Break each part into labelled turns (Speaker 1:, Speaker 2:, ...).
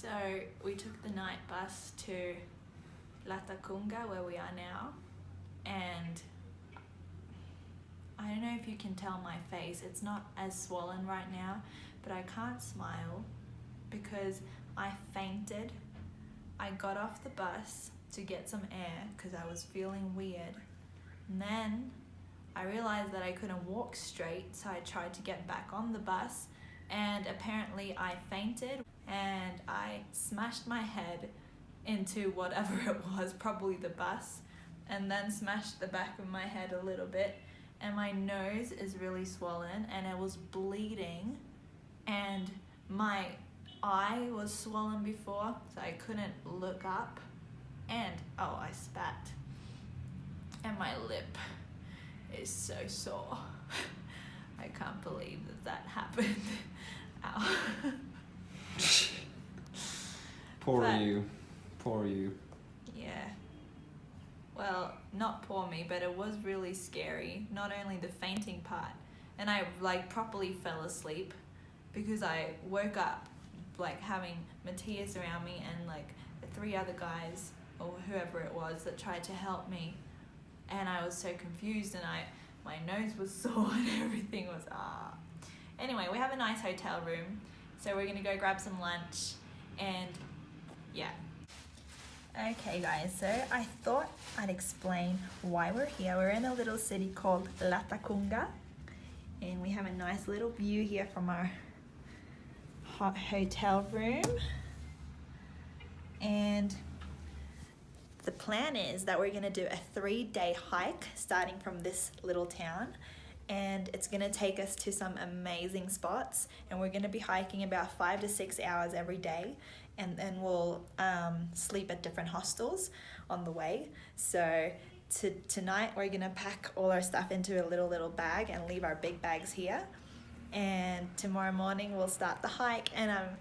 Speaker 1: So we took the night bus to Latacunga, where we are now, and I don't know if you can tell my face, it's not as swollen right now, but I can't smile because I fainted. I got off the bus to get some air because I was feeling weird, and then I realized that I couldn't walk straight, so I tried to get back on the bus, and apparently I fainted and I smashed my head into whatever it was, probably the bus, and then smashed the back of my head a little bit, and my nose is really swollen and it was bleeding, and my eye was swollen before, so I couldn't look up, and oh, I spat, and my lip is so sore. I can't believe that happened. Ow.
Speaker 2: Poor you.
Speaker 1: Yeah. Well, not poor me, but it was really scary. Not only the fainting part, and I properly fell asleep because I woke up having Matthias around me and the 3 other guys or whoever it was that tried to help me, and I was so confused, and my nose was sore and everything was Anyway, we have a nice hotel room, so we're gonna go grab some lunch, and yeah. Okay guys, so I thought I'd explain why we're here. We're in a little city called Latacunga, and we have a nice little view here from our hotel room, and the plan is that we're going to do a 3-day hike starting from this little town, and it's going to take us to some amazing spots, and we're going to be hiking about 5 to 6 hours every day, and then we'll sleep at different hostels on the way. So tonight we're going to pack all our stuff into a little bag and leave our big bags here, and tomorrow morning we'll start the hike, and I'm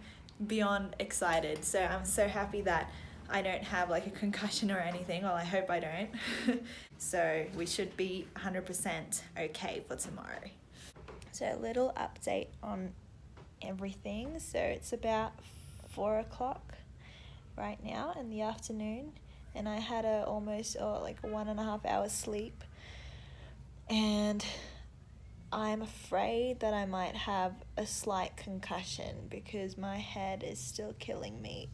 Speaker 1: beyond excited. So I'm so happy that I don't have a concussion or anything. Well, I hope I don't. So we should be 100% okay for tomorrow. So a little update on everything. So it's about 4 o'clock right now in the afternoon, and I had almost 1.5 hours sleep, and I'm afraid that I might have a slight concussion because my head is still killing me.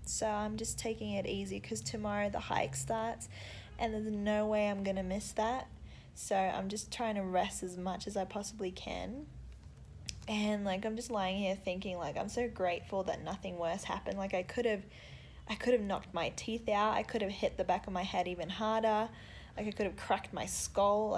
Speaker 1: So I'm just taking it easy because tomorrow the hike starts and there's no way I'm gonna miss that. So I'm just trying to rest as much as I possibly can. And I'm just lying here thinking I'm so grateful that nothing worse happened. I could have knocked my teeth out. I could have hit the back of my head even harder. I could have cracked my skull.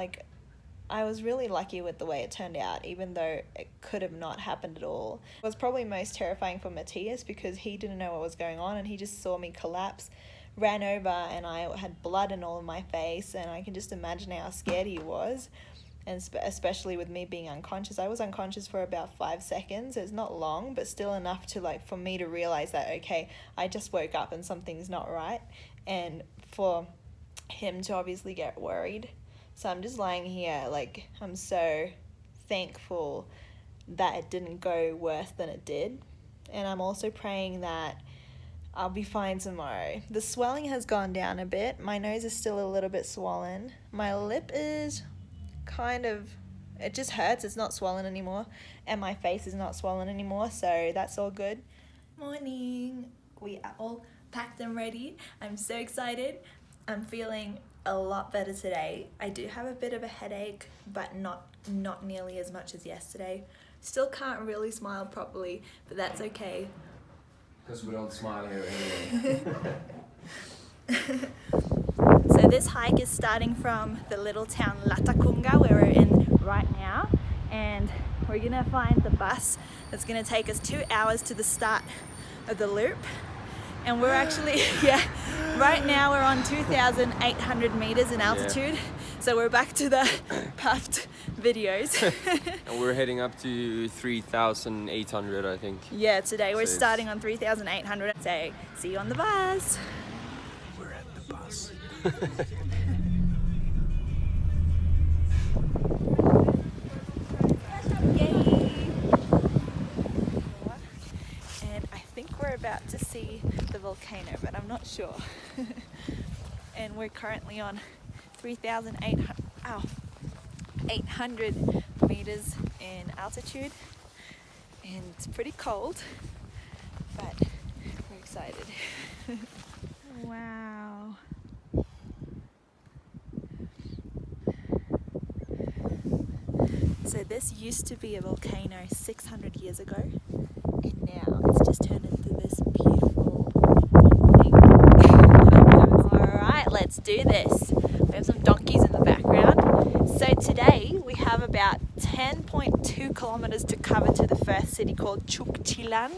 Speaker 1: I was really lucky with the way it turned out, even though it could have not happened at all. It was probably most terrifying for Matthias because he didn't know what was going on, and he just saw me collapse, ran over, and I had blood in all of my face, and I can just imagine how scared he was, and especially with me being unconscious. I was unconscious for about 5 seconds. It's not long, but still enough to for me to realize that, okay, I just woke up and something's not right, and for him to obviously get worried. So I'm just lying here, I'm so thankful that it didn't go worse than it did. And I'm also praying that I'll be fine tomorrow. The swelling has gone down a bit. My nose is still a little bit swollen. My lip is it just hurts. It's not swollen anymore. And my face is not swollen anymore. So that's all good. Morning. We are all packed and ready. I'm so excited. I'm feeling a lot better today. I do have a bit of a headache, but not nearly as much as yesterday. Still can't really smile properly, but that's okay.
Speaker 2: Because we don't smile here anyway.
Speaker 1: So this hike is starting from the little town Latacunga, where we're in right now, and we're gonna find the bus that's gonna take us 2 hours to the start of the loop. And we're actually, right now we're on 2,800 meters in altitude. So we're back to the puffed videos.
Speaker 2: And we're heading up to 3,800, I think.
Speaker 1: Yeah, today we're starting on 3,800. So see you on the bus.
Speaker 2: We're at the bus.
Speaker 1: Yay! And I think we're about to see the volcano, but I'm not sure. And we're currently on 3,800 meters in altitude, and it's pretty cold, but we're excited. Wow. So this used to be a volcano 600 years ago, and now it's just turned into this beautiful thing. Alright, let's do this. We have some donkeys in the background. So today we have about 10.2 kilometers to cover to the first city called Chukchilan,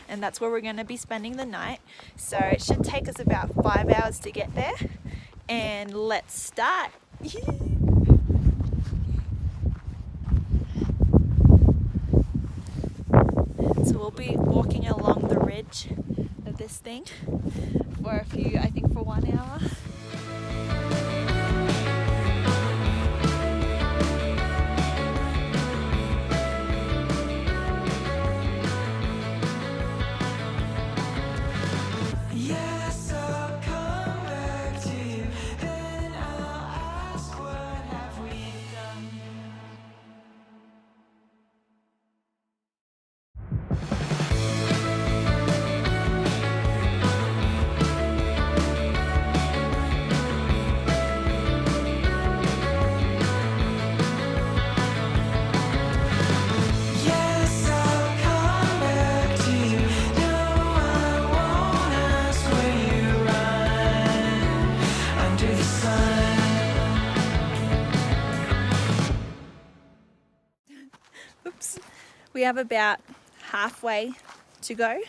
Speaker 1: and that's where we're going to be spending the night. So it should take us about 5 hours to get there, and let's start. So we'll be walking along the ridge of this thing for I think for 1 hour. Oops. We have about halfway to go.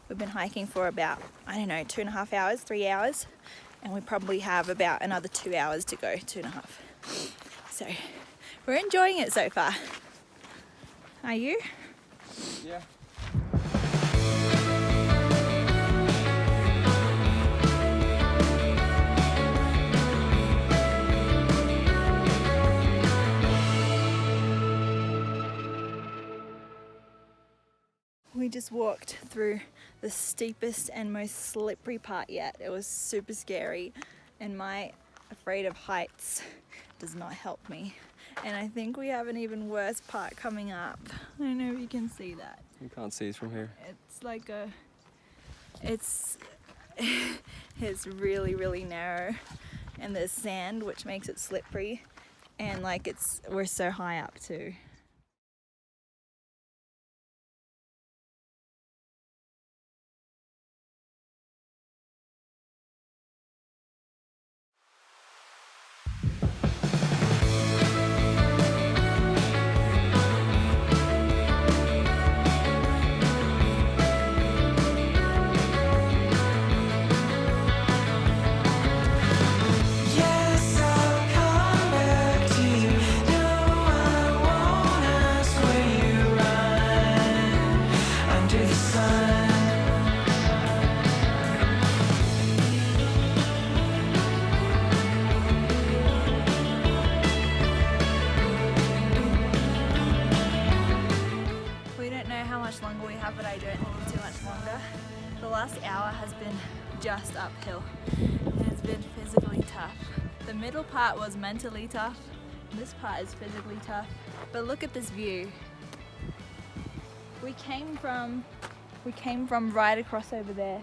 Speaker 1: We've been hiking for about, 2.5 hours, 3 hours, and we probably have about another 2 hours to go, 2.5. So we're enjoying it so far. Are you?
Speaker 2: Yeah.
Speaker 1: We just walked through the steepest and most slippery part yet. It was super scary, and my afraid of heights does not help me. And I think we have an even worse part coming up. I don't know if you can see that.
Speaker 2: You can't see it from here.
Speaker 1: It's like it's really, really narrow, and there's sand which makes it slippery, and we're so high up too. Longer we have, but I don't think it's too much longer. The last hour has been just uphill, and it's been physically tough. The middle part was mentally tough, and this part is physically tough. But look at this view. We came from right across over there,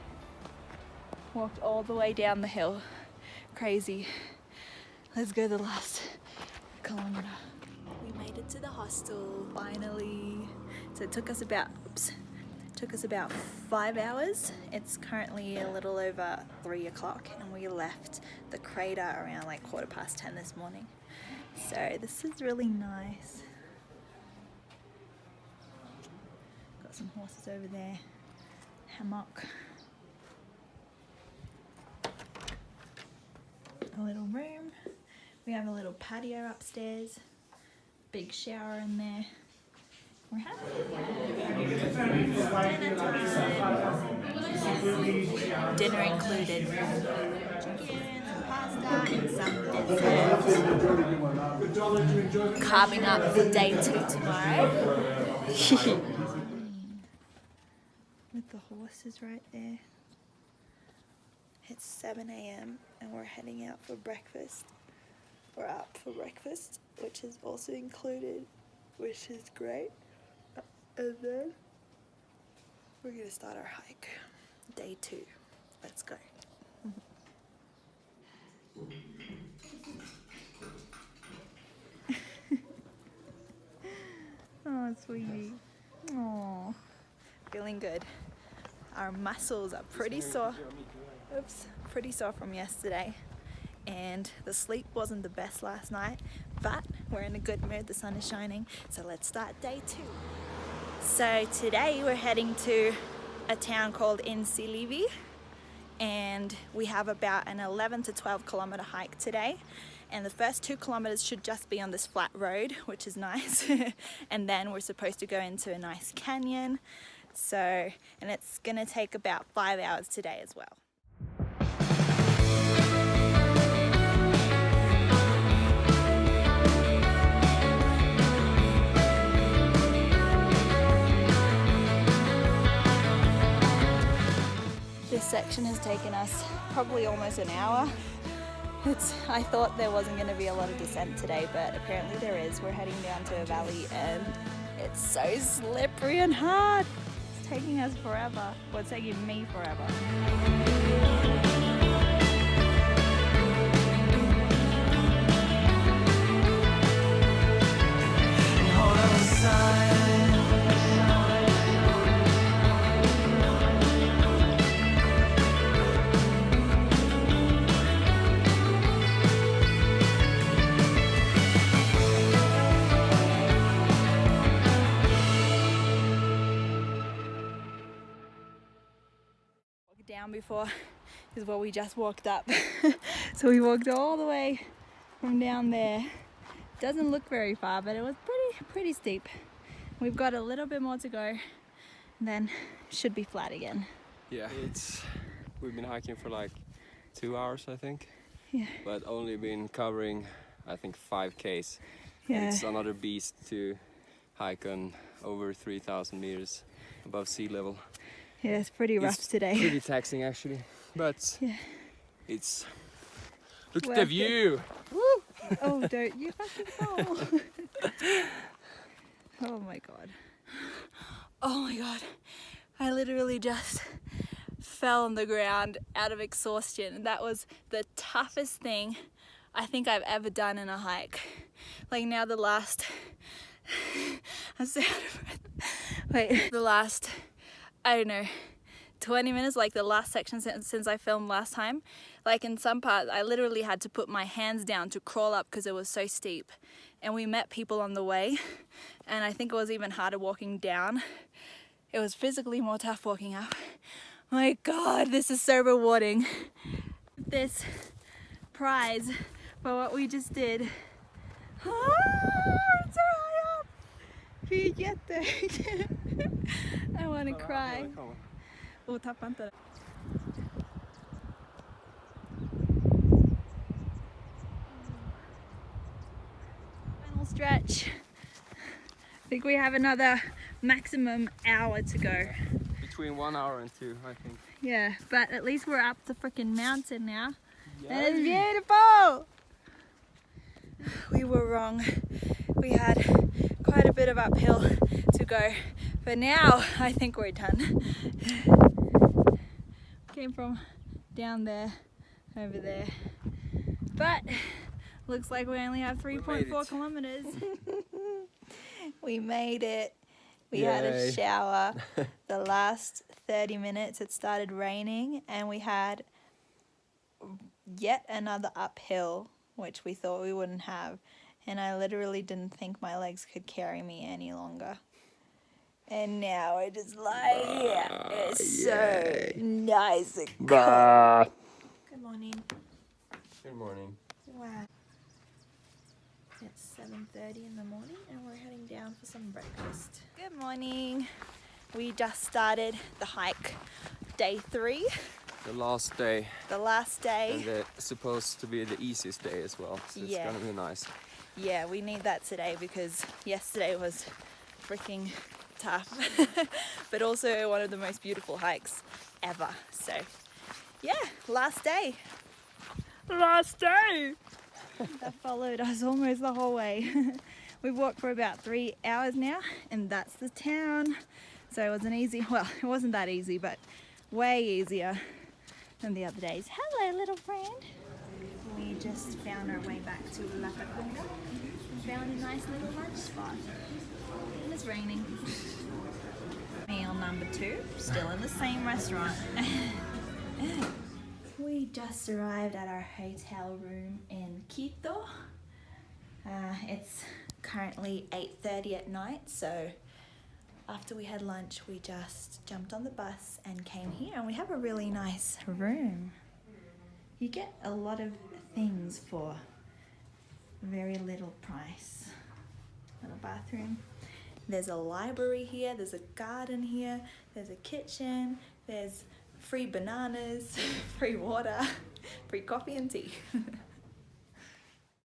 Speaker 1: walked all the way down the hill. Crazy. Let's go the last kilometer. We made it to the hostel finally. So it took us about 5 hours. It's currently a little over 3 o'clock, and we left the crater around 10:15 this morning. So this is really nice. Got some horses over there. Hammock. A little room. We have a little patio upstairs. Big shower in there. We're happy. Dinner included. Chicken, pasta, and some dessert. Carving up for day 2 tomorrow. Look with the horses right there. It's 7 a.m. and we're heading out for breakfast. We're up for breakfast, which is also included, which is great. And then we're gonna start our hike. Day 2. Let's go. Oh, sweetie. Oh, feeling good. Our muscles are pretty sore. Oops, pretty sore from yesterday. And the sleep wasn't the best last night, but we're in a good mood. The sun is shining. So let's start day 2. So today we're heading to a town called Insilivi, and we have about an 11 to 12 kilometer hike today. And the first 2 kilometers should just be on this flat road, which is nice. And then we're supposed to go into a nice canyon. So, and it's gonna take about 5 hours today as well. This section has taken us probably almost an hour. I thought there wasn't going to be a lot of descent today, but apparently there is. We're heading down to a valley and it's so slippery and hard. It's taking us forever. Well, it's taking me forever. Down before is where we just walked up. So we walked all the way from down there. Doesn't look very far, but it was pretty steep. We've got a little bit more to go and then should be flat again.
Speaker 2: Yeah, we've been hiking for like 2 hours, I think.
Speaker 1: Yeah.
Speaker 2: But only been covering, I think, 5Ks.
Speaker 1: Yeah.
Speaker 2: It's another beast to hike on over 3,000 meters above sea level.
Speaker 1: Yeah, it's pretty rough today.
Speaker 2: Pretty taxing actually, but
Speaker 1: yeah.
Speaker 2: It's look
Speaker 1: Worth
Speaker 2: at the view.
Speaker 1: Woo! Oh, don't you fucking fall. Oh my god. Oh my god. I literally just fell on the ground out of exhaustion. That was the toughest thing I think I've ever done in a hike. Like now the last I'm so out of breath. Wait, the last, I don't know, 20 minutes, like the last section since I filmed last time, like in some parts I literally had to put my hands down to crawl up because it was so steep. And we met people on the way, and I think it was even harder walking down. It was physically more tough walking up. My god, this is so rewarding. This prize for what we just did. Oh, it's so high up. I want to cry. Oh, tapanta. Final stretch. I think we have another maximum hour to go.
Speaker 2: Between 1 hour and 2, I think.
Speaker 1: Yeah, but at least we're up the freaking mountain now.
Speaker 2: Yay.
Speaker 1: And it's beautiful! We were wrong. We had quite a bit of uphill to go, but now I think we're done. Came from down there, over there, but looks like we only have 3.4 kilometers. We made it. We had a shower. The last 30 minutes it started raining and we had yet another uphill, which we thought we wouldn't have. And I literally didn't think my legs could carry me any longer. And now I just lie here. It's so nice and cool. Good morning.
Speaker 2: Good morning.
Speaker 1: Wow. It's 7:30 in the morning and we're heading down for some breakfast. Good morning. We just started the hike, day 3.
Speaker 2: The last day.
Speaker 1: The last day.
Speaker 2: And it's supposed to be the easiest day as well, so it's gonna be nice.
Speaker 1: Yeah, we need that today because yesterday was freaking tough, but also one of the most beautiful hikes ever. So yeah, last day. Last day! That followed us almost the whole way. We've walked for about 3 hours now, and that's the town. So it wasn't easy. Well, it wasn't that easy, but way easier than the other days. Hello, little friend. We just found our way back to La Cacunga. Found a nice little lunch spot. And it's raining. Meal number 2, still in the same restaurant. We just arrived at our hotel room in Quito. It's currently 8:30 at night, so after we had lunch we just jumped on the bus and came here, and we have a really nice room. You get a lot of things for very little price. Little bathroom. There's a library here, there's a garden here, there's a kitchen, there's free bananas, free water, free coffee and tea.